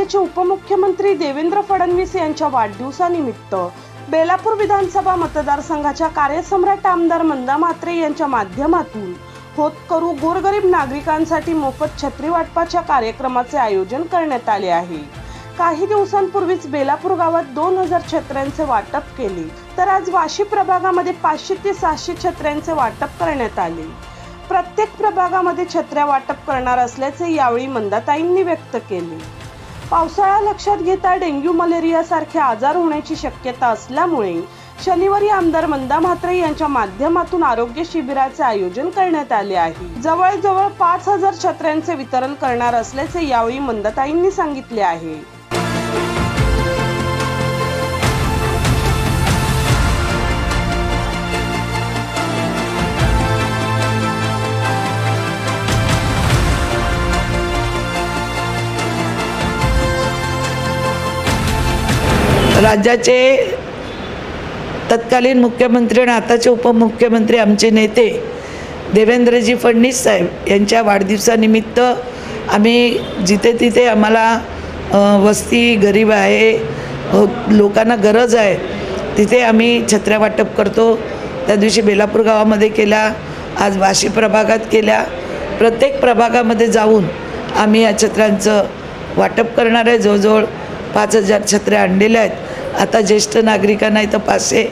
राज्याचे उपमुख्यमंत्री देवेंद्र फडणवीस यांच्या वाढदिवसानिमित्त बेलापूर विधानसभा मतदारसंघाच्या कार्यसम्राट आमदार मंदा म्हात्रे यांच्या माध्यमातून होतकरू गोरगरीब नागरिकांसाठी मोफत छत्री वाटपाच्या कार्यक्रमाचे आयोजन करण्यात आले आहे। काही दिवसांपूर्वीच बेलापूर गावात 2000 छत्र्यांचे वाटप केले, तर आज वाशी प्रभागामध्ये 500 ते 600 छत्र्यांचे वाटप करण्यात आले। प्रत्येक प्रभागामध्ये छत्र्या वाटप करणार असल्याचे यावेळी मंदाताईंनी व्यक्त केले। पावसाळा लक्षात घेता डेंग्यू मलेरिया सारखे आजार होण्याची शक्यता असल्यामुळे शनिवारी आमदार मंदा म्हात्रे यांच्या माध्यमातून आरोग्य शिबिराचे आयोजन करण्यात आले आहे। जवळजवळ 5000 छत्र्यांचे वितरण करणार असल्याचे यावेळी मंदाताईंनी सांगितले आहे। राज्याचे तत्कालीन मुख्यमंत्री आणि आताचे उपमुख्यमंत्री आमचे नेते देवेंद्रजी फडणवीस साहेब यांच्या वाढदिवसानिमित्त आम्ही जिथे तिथे आम्हाला वस्ती गरीब आहे, लोकांना गरज आहे, तिथे आम्ही छत्र्या वाटप करतो। त्या दिवशी बेलापूर गावामध्ये केल्या, आज वाशी प्रभागात केल्या। प्रत्येक प्रभागामध्ये जाऊन आम्ही या छत्र्यांचं वाटप करणार आहे। जवळजवळ 5000 छत्र्या आणलेल्या आहेत। आता ज्येष्ठ नागरिकांना इथं 500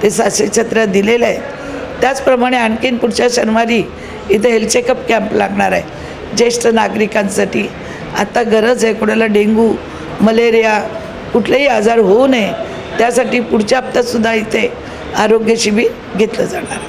ते 700 छत्र्या दिलेल्या आहेत। त्याचप्रमाणे आणखीन पुढच्या शनिवारी इथं हेल्थ चेकअप कॅम्प लागणार आहे ज्येष्ठ नागरिकांसाठी। आता गरज आहे, कोणाला डेंग्यू मलेरिया कुठलेही आजार होऊ नये, त्यासाठी पुढच्या हप्त्यातसुद्धा इथे आरोग्य शिबिर घेतलं जाणार आहे।